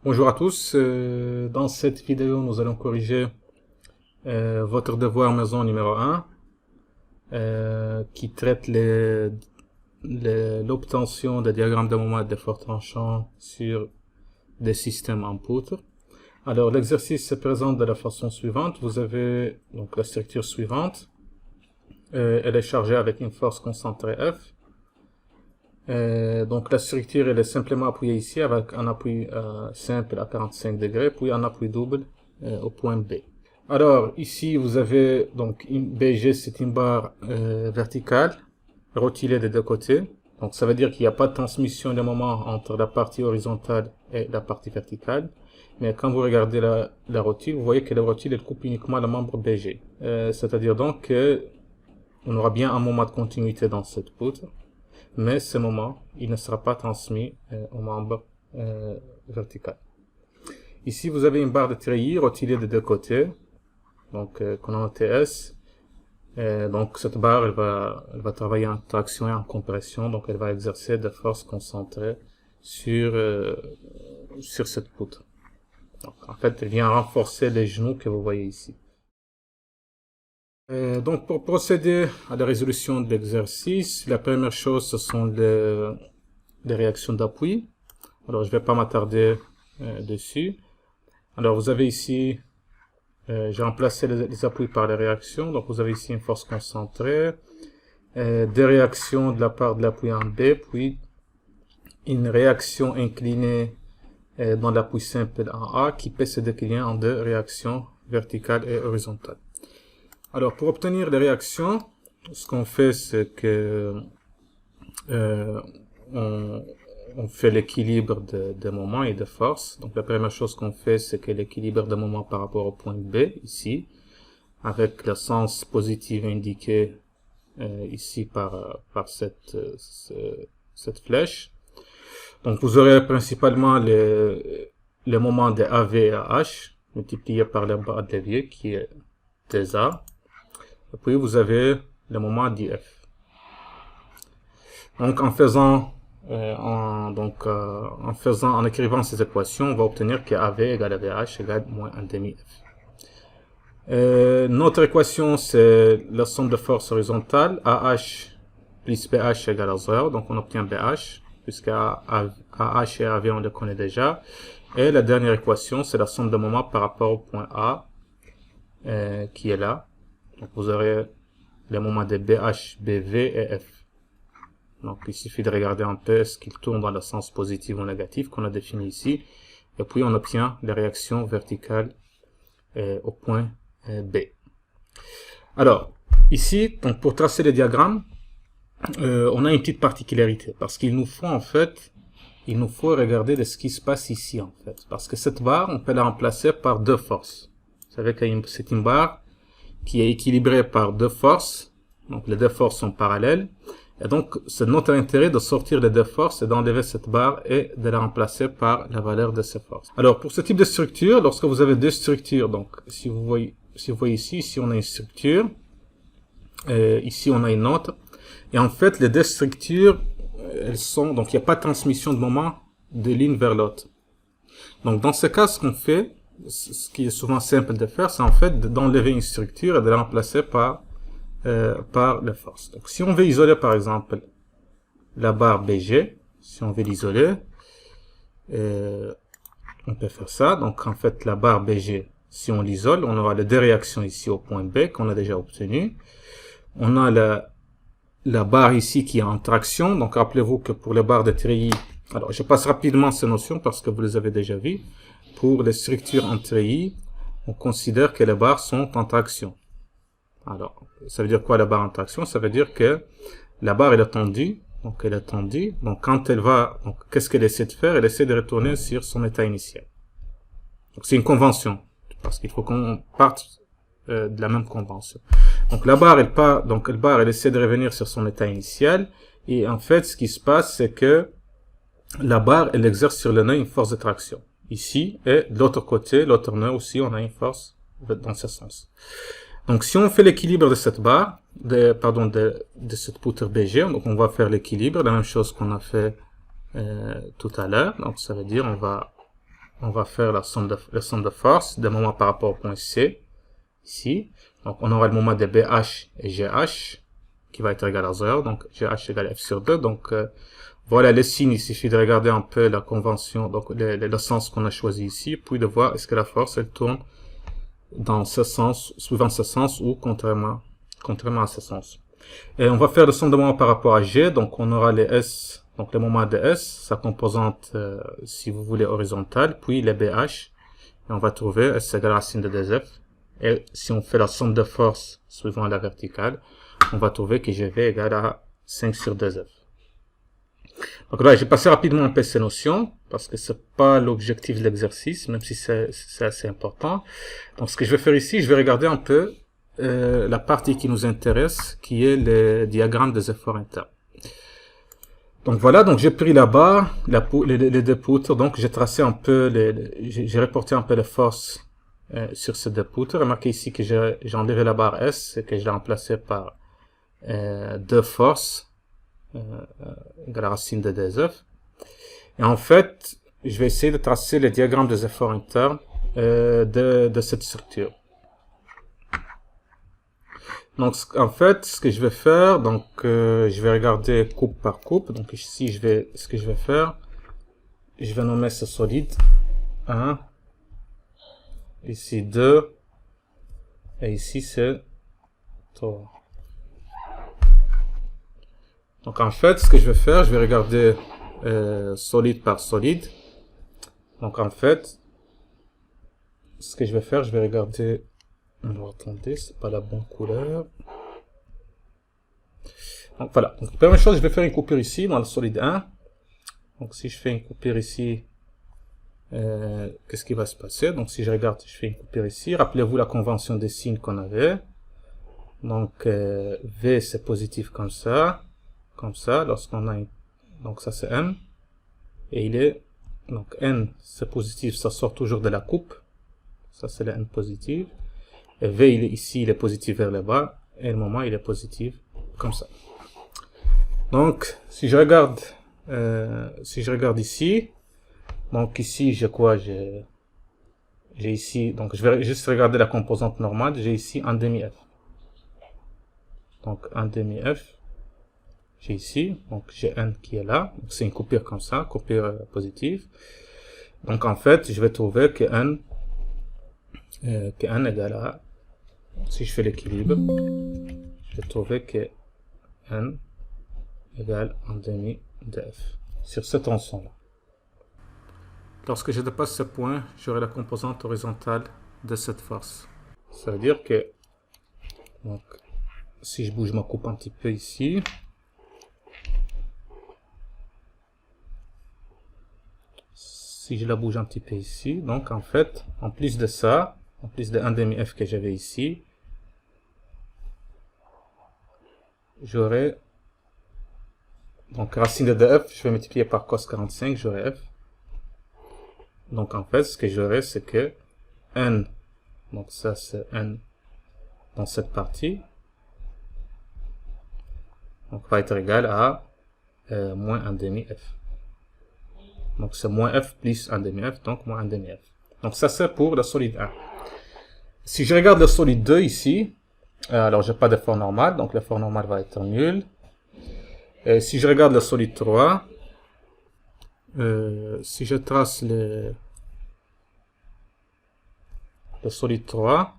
Bonjour à tous. Dans cette vidéo, nous allons corriger votre devoir maison numéro 1 qui traite l'obtention des diagrammes de moment et de forts tranchants sur des systèmes en poutre. Alors, l'exercice se présente de la façon suivante. Vous avez donc la structure suivante. Elle est chargée avec une force concentrée F. Donc la structure elle est simplement appuyée ici avec un appui simple à 45 degrés, puis un appui double au point B. Alors ici vous avez donc une BG, c'est une barre verticale rotulée des deux côtés. Donc ça veut dire qu'il n'y a pas de transmission de moment entre la partie horizontale et la partie verticale. Mais quand vous regardez la rotule, vous voyez que la rotule elle coupe uniquement le membre BG. C'est-à-dire donc qu'on aura bien un moment de continuité dans cette poutre. Mais ce moment, il ne sera pas transmis au membre vertical. Ici, vous avez une barre de treillis rotulée des deux côtés, donc qu'on a en TS. Donc cette barre, elle va travailler en traction et en compression, donc elle va exercer des forces concentrées sur cette poutre. Donc, en fait, elle vient renforcer les genoux que vous voyez ici. Donc pour procéder à la résolution de l'exercice, la première chose ce sont les réactions d'appui. Alors je ne vais pas m'attarder dessus. Alors vous avez ici, j'ai remplacé les appuis par les réactions. Donc vous avez ici une force concentrée, des réactions de la part de l'appui en B, puis une réaction inclinée dans l'appui simple en A qui peut se décliner en deux réactions verticales et horizontales. Alors, pour obtenir les réactions, ce qu'on fait, c'est que on fait l'équilibre de moments et de forces. Donc, la première chose qu'on fait, c'est que l'équilibre de moments par rapport au point B, ici, avec le sens positif indiqué ici par cette flèche. Donc, vous aurez principalement les moments de AV et AH, multipliés par la barre de levier, qui est des A. Et puis vous avez le moment d'IF. Donc en écrivant ces équations, on va obtenir que AV égale AVH égale moins 1 demi F. Notre équation, c'est la somme de forces horizontales, AH plus BH égale à 0, donc on obtient BH, puisque AH et AV on le connaît déjà. Et la dernière équation, c'est la somme de moments par rapport au point A, qui est là. Donc vous aurez les moments de BH, BV et F. Donc il suffit de regarder un peu ce qu'il tourne dans le sens positif ou négatif qu'on a défini ici. Et puis on obtient les réactions verticales au point B. Alors, ici, donc pour tracer le diagramme, on a une petite particularité. Parce qu'il nous faut en fait, regarder de ce qui se passe ici en fait. Parce que cette barre, on peut la remplacer par deux forces. Vous savez que c'est une barre qui est équilibré par deux forces. Donc les deux forces sont parallèles. Et donc c'est notre intérêt de sortir les deux forces et d'enlever cette barre et de la remplacer par la valeur de ces forces. Alors pour ce type de structure, lorsque vous avez deux structures, donc si vous voyez ici on a une structure, ici on a une autre, et en fait les deux structures, elles sont, donc il n'y a pas de transmission de moment de l'une vers l'autre. Donc dans ce cas, ce qu'on fait, ce qui est souvent simple de faire, c'est en fait d'enlever une structure et de la remplacer par les forces. Donc si on veut isoler par exemple la barre BG, si on veut l'isoler, on peut faire ça. Donc en fait la barre BG, si on l'isole, on aura les deux réactions ici au point B qu'on a déjà obtenues. On a la barre ici qui est en traction. Donc rappelez-vous que pour les barres de treillis, alors je passe rapidement ces notions parce que vous les avez déjà vues. Pour les structures en treillis, on considère que les barres sont en traction. Alors, ça veut dire quoi la barre en traction? Ça veut dire que la barre elle est tendue. Donc elle est tendue. Donc quand elle va, donc qu'est-ce qu'elle essaie de faire? Elle essaie de retourner sur son état initial. Donc c'est une convention. Parce qu'il faut qu'on parte de la même convention. Donc la barre elle part, donc la barre elle essaie de revenir sur son état initial. Et en fait ce qui se passe c'est que la barre elle exerce sur le nœud une force de traction. Ici, et de l'autre côté, l'autre nœud aussi, on a une force dans ce sens. Donc, si on fait l'équilibre de cette barre, de cette poutre BG, donc on va faire l'équilibre, la même chose qu'on a fait tout à l'heure. Donc, ça veut dire on va on va faire la somme de force des moments par rapport au point C, ici. Donc, on aura le moment de BH et GH, qui va être égal à 0, donc GH égale F sur 2. Donc, voilà les signes, il suffit de regarder un peu la convention, donc le sens qu'on a choisi ici, puis de voir est-ce que la force, elle tourne dans ce sens, suivant ce sens, ou contrairement à ce sens. Et on va faire le somme de moments par rapport à G, donc on aura les S, donc le moment de S, sa composante, si vous voulez, horizontale, puis les BH, et on va trouver S égale racine de 2F, et si on fait la somme de force suivant la verticale, on va trouver que GV égale à 5 sur 2F. Donc là, j'ai passé rapidement un peu ces notions, parce que c'est pas l'objectif de l'exercice, même si c'est assez important. Donc ce que je vais faire ici, je vais regarder un peu la partie qui nous intéresse, qui est le diagramme des efforts internes. Donc voilà, donc j'ai pris là-bas les deux poutres, donc j'ai tracé un peu, j'ai reporté un peu les forces sur ces deux poutres. Remarquez ici que j'ai enlevé la barre S et que je l'ai remplacée par deux forces égale la racine de 2F. Et en fait, je vais essayer de tracer le diagramme des efforts internes de cette structure. Donc, en fait, ce que je vais faire, donc, je vais regarder coupe par coupe. Donc, ici, ce que je vais faire, je vais nommer ce solide 1, ici 2, et ici c'est 3. Donc, en fait, ce que je vais faire, je vais regarder solide par solide. Donc, en fait, ce que je vais faire, je vais regarder. Alors, attendez, c'est pas la bonne couleur. Donc voilà. Donc, première chose, je vais faire une coupure ici dans le solide 1. Donc si je fais une coupure ici, qu'est-ce qui va se passer? Donc si je regarde, je fais une coupure ici. Rappelez-vous la convention des signes qu'on avait. Donc V c'est positif comme ça, lorsqu'on a une... donc ça c'est N. Et il est donc N c'est positif, ça sort toujours de la coupe. Ça c'est le N positif. Et V, ici, il est positif vers le bas, et le moment, il est positif, comme ça. Donc, si je regarde ici, donc ici, j'ai quoi? J'ai ici, donc je vais juste regarder la composante normale, j'ai ici un demi-F. Donc, un demi-F, j'ai ici, donc j'ai N qui est là, donc c'est une coupure comme ça, coupure positive. Donc, en fait, je vais trouver que N égale à, si je fais l'équilibre, je vais trouver que N égale 1 demi de F sur ce tronçon-là. Lorsque je dépasse ce point, j'aurai la composante horizontale de cette force. Ça veut dire que, donc, si je bouge ma coupe un petit peu ici, si je la bouge un petit peu ici, donc en fait, en plus de ça, en plus de 1 demi F que j'avais ici, j'aurai donc racine de 2F, je vais multiplier par cos 45, j'aurai F. Donc en fait, ce que j'aurai, c'est que N, donc ça c'est N dans cette partie, donc va être égal à moins 1 demi F. Donc c'est moins F plus 1 demi F, donc moins 1 demi F. Donc ça c'est pour le solide 1. Si je regarde le solide 2 ici, alors j'ai pas d'effort normal, donc l'effort normal va être nul. Et si je regarde le solide 3, si je trace le solide 3,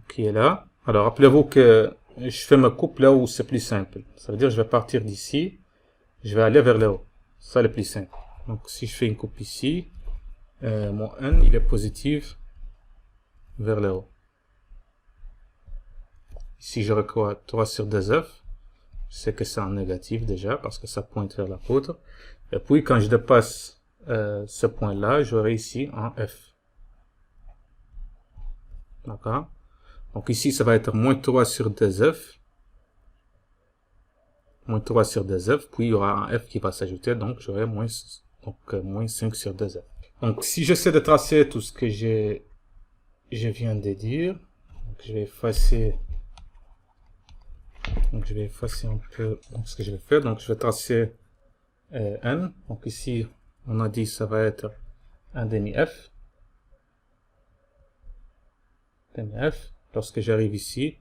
qui est là, alors rappelez-vous que je fais ma coupe là où c'est plus simple. Ça veut dire que je vais partir d'ici, je vais aller vers le haut. Ça le plus simple. Donc si je fais une coupe ici, mon N il est positif vers le haut. Ici j'aurai quoi? 3 sur 2F. C'est que c'est en négatif déjà parce que ça pointe vers la poutre. Et puis quand je dépasse ce point là, j'aurai ici un F. D'accord? Donc ici ça va être moins 3 sur 2F. Moins 3 sur 2F, puis il y aura un F qui va s'ajouter, donc j'aurai moins 5 sur 2F. Donc si j'essaie de tracer tout ce que je viens de dire, donc je vais effacer. Donc je vais effacer un peu ce que je vais faire. Donc je vais tracer N. Donc ici on a dit ça va être 1 demi f. Demi f. Lorsque j'arrive ici,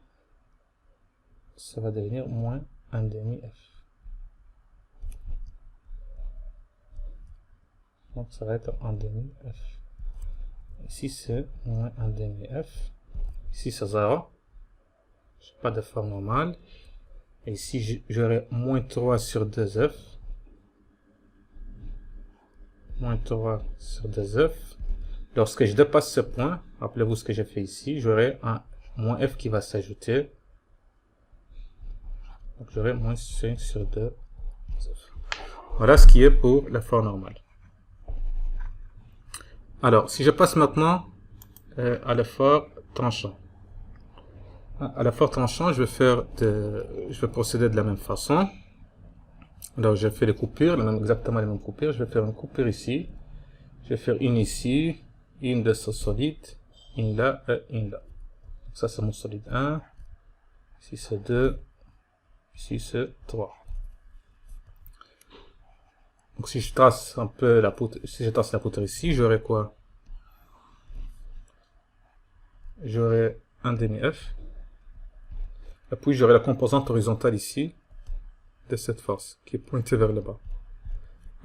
ça va devenir moins 1 demi f. Donc ça va être 1 demi f. Ici c'est moins 1 demi f. Ici c'est 0. Je n'ai pas de forme normale. Et ici j'aurai moins 3 sur 2f. Moins 3 sur 2f. Lorsque je dépasse ce point, rappelez-vous ce que j'ai fait ici, j'aurai un moins f qui va s'ajouter. Donc j'aurai moins 5 sur 2f. Voilà ce qui est pour l'effort normal. Alors, si je passe maintenant à l'effort tranchant. À l'effort tranchant, je vais procéder de la même façon. Alors, j'ai fait les coupures, exactement les mêmes coupures. Je vais faire une coupure ici. Je vais faire une ici, une de ce solide, une là et une là. Donc ça, c'est mon solide 1. Ici, c'est 2. Ici, c'est 3. Donc, si je trace un peu la poutre, si je trace la poutre ici, j'aurai quoi? J'aurai un demi F. Et puis, j'aurai la composante horizontale ici de cette force qui est pointée vers le bas.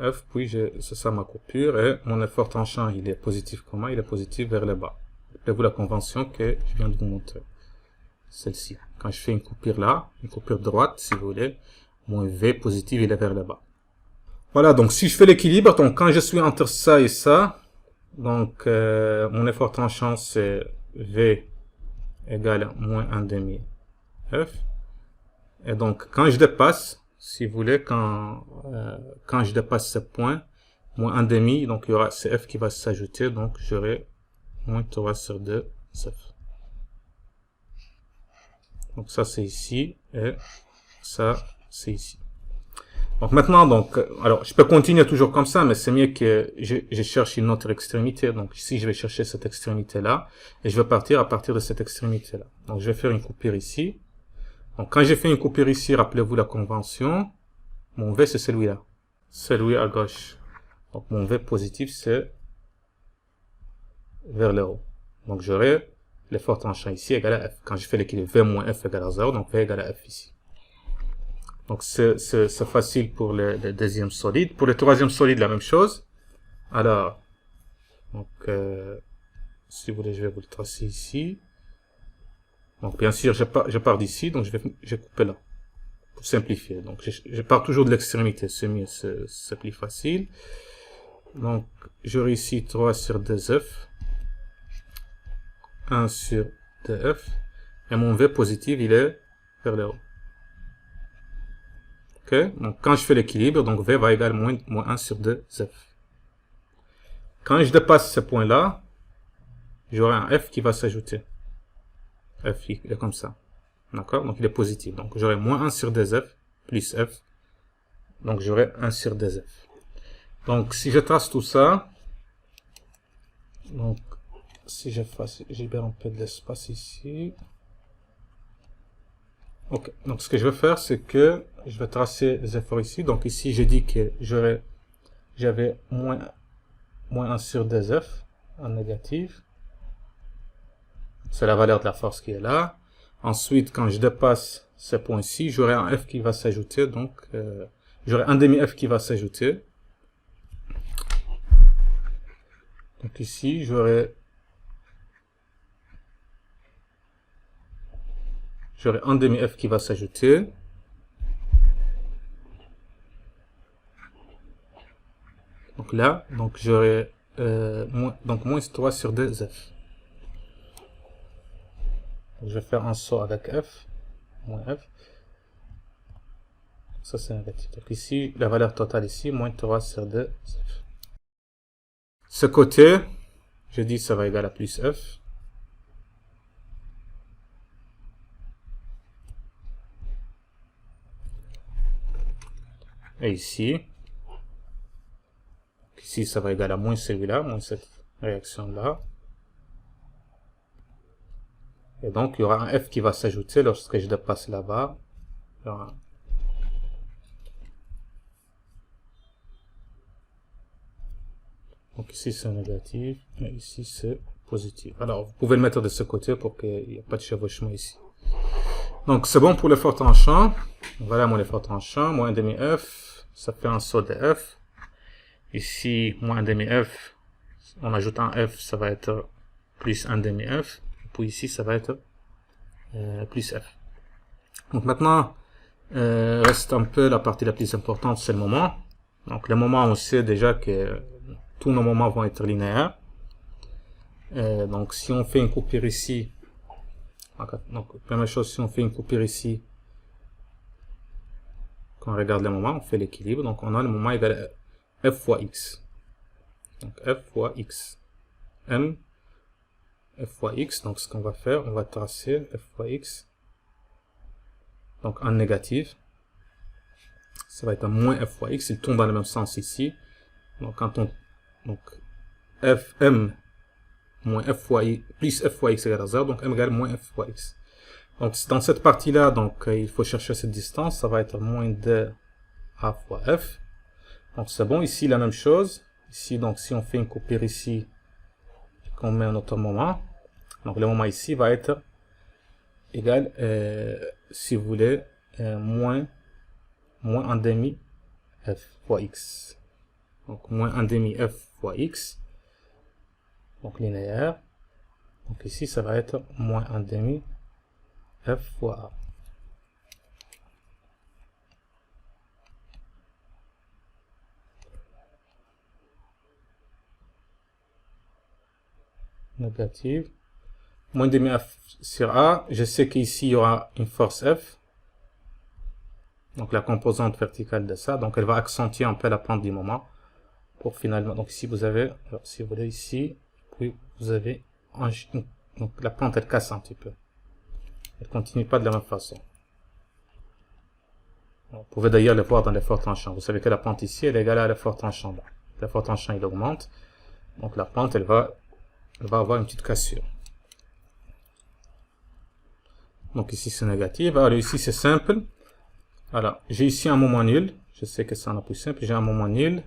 F, puis c'est ça ma coupure, et mon effort tranchant, il est positif comment? Il est positif vers le bas. Rappelez-vous la convention que je viens de vous montrer. Celle-ci. Quand je fais une coupure là, une coupure droite, si vous voulez, mon V positif, il est vers le bas. Voilà, donc si je fais l'équilibre, donc quand je suis entre ça et ça, donc mon effort tranchant, c'est V égale moins 1 demi F. Et donc, quand je dépasse, si vous voulez, quand je dépasse ce point, moins 1 demi, donc il y aura F qui va s'ajouter, donc j'aurai moins 3 sur 2 F. Donc ça c'est ici, et ça c'est ici. Donc maintenant, alors je peux continuer toujours comme ça, mais c'est mieux que je cherche une autre extrémité. Donc ici je vais chercher cette extrémité-là, et je vais partir à partir de cette extrémité-là. Donc je vais faire une coupure ici. Donc quand j'ai fait une coupure ici, rappelez-vous la convention, mon V c'est celui-là, celui à gauche. Donc mon V positif c'est vers le haut. Donc j'aurai l'effort tranchant ici égal à F. Quand je fais l'équilibre V moins F égale à 0, donc V égale à F ici. Donc c'est facile pour le deuxième solide. Pour le troisième solide, la même chose. Alors, donc si vous voulez, je vais vous le tracer ici. Donc bien sûr, je pars d'ici, donc je vais couper là. Pour simplifier. Donc je pars toujours de l'extrémité, c'est mieux, c'est plus facile. Donc j'aurai ici 3 sur 2F. 1 sur 2F. Et mon V positif, il est vers le haut. Ok, donc quand je fais l'équilibre, donc V va égaler moins 1 sur 2F. Quand je dépasse ce point-là, j'aurai un F qui va s'ajouter. F, il est comme ça. D'accord? Donc il est positif. Donc j'aurai moins 1 sur 2F plus F. Donc j'aurai 1 sur 2F. Donc si je trace tout ça, donc si je libère un peu de l'espace ici. Ok, donc ce que je vais faire, c'est que je vais tracer les efforts ici. Donc ici, j'ai dit que j'avais moins 1 sur 2F en négatif. C'est la valeur de la force qui est là. Ensuite, quand je dépasse ce point-ci, j'aurai un F qui va s'ajouter. Donc, j'aurai un demi F qui va s'ajouter. Donc ici, j'aurai un demi F qui va s'ajouter. Donc là, donc j'aurai moins 3 sur 2F. Je vais faire un saut avec F, moins F. Ça c'est négatif. Donc ici, la valeur totale ici, moins 3 sur 2F. Ce côté, je dis ça va égal à plus F. Et ici, ça va égal à moins celui-là, moins cette réaction-là. Et donc, il y aura un F qui va s'ajouter lorsque je dépasse là-bas. Donc ici c'est négatif, et ici c'est positif. Alors vous pouvez le mettre de ce côté pour qu'il n'y ait pas de chevauchement ici. Donc c'est bon pour l'effort tranchant. Voilà mon effort tranchant, moins 1,5 F, ça fait un saut de F. Ici, moins 1,5 F, on ajoute un F, ça va être plus 1,5 F. Puis ici, ça va être plus F. Donc maintenant, reste un peu la partie la plus importante, c'est le moment. Donc le moment, on sait déjà que tous nos moments vont être linéaires. Donc si on fait une coupure ici, donc première chose, si on fait une coupure ici, quand on regarde le moment, on fait l'équilibre. Donc on a le moment égal à F fois X. Donc F fois X. M F fois X. Donc ce qu'on va faire, on va tracer F fois X. Donc en négatif. Ça va être un moins F fois X. Il tourne dans le même sens ici. Donc quand on... Donc Fm moins F fois I plus F fois X égale à 0. Donc M égale moins F fois X. Donc dans cette partie-là, donc il faut chercher cette distance. Ça va être moins 2 A fois F. Donc c'est bon. Ici la même chose. Ici, donc si on fait une coupure ici, qu'on met un autre moment, donc le moment ici va être égal, si vous voulez, moins 1,5 F fois X. Donc moins 1,5 F fois X. Donc linéaire. Donc ici, ça va être moins 1,5 F fois A. Négative. Moins 1,5 F sur A. Je sais qu'ici, il y aura une force F. Donc la composante verticale de ça. Donc elle va accentuer un peu la pente du moment. Pour finalement, donc ici vous avez, alors si vous voulez ici, puis vous avez, donc la pente elle casse un petit peu. Elle continue pas de la même façon. Vous pouvez d'ailleurs le voir dans l'effort tranchant. Vous savez que la pente ici elle est égale à l'effort tranchant là. L'effort tranchant il augmente. Donc la pente elle va avoir une petite cassure. Donc ici c'est négatif. Alors ici c'est simple. Alors j'ai ici un moment nul. Je sais que c'est un plus simple. J'ai un moment nul.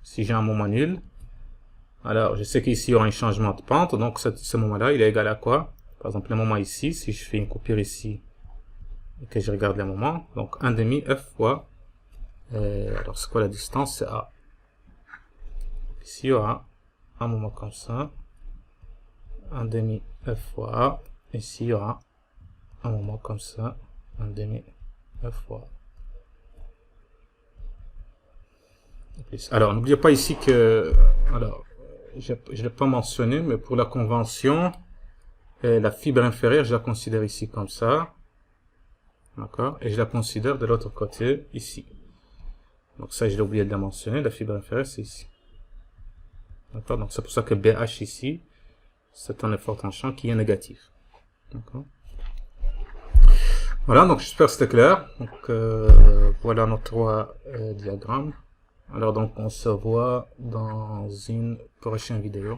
Si j'ai un moment nul, alors je sais qu'ici il y aura un changement de pente, donc ce moment-là, il est égal à quoi? Par exemple, le moment ici, si je fais une coupure ici, et que je regarde le moment, donc 1,5 F fois, alors c'est quoi la distance? C'est A. Ici, il y aura un moment comme ça, 1,5 F fois A, ici, il y aura un moment comme ça, 1,5 F fois A. Alors, n'oubliez pas ici que, alors, je ne l'ai pas mentionné, mais pour la convention, la fibre inférieure, je la considère ici comme ça. D'accord? Et je la considère de l'autre côté, ici. Donc ça, je l'ai oublié de la mentionner, la fibre inférieure, c'est ici. D'accord? Donc c'est pour ça que BH ici, c'est un effort tranchant qui est négatif. D'accord? Voilà, donc j'espère que c'était clair. Donc voilà nos trois diagrammes. Alors donc on se voit dans une prochaine vidéo.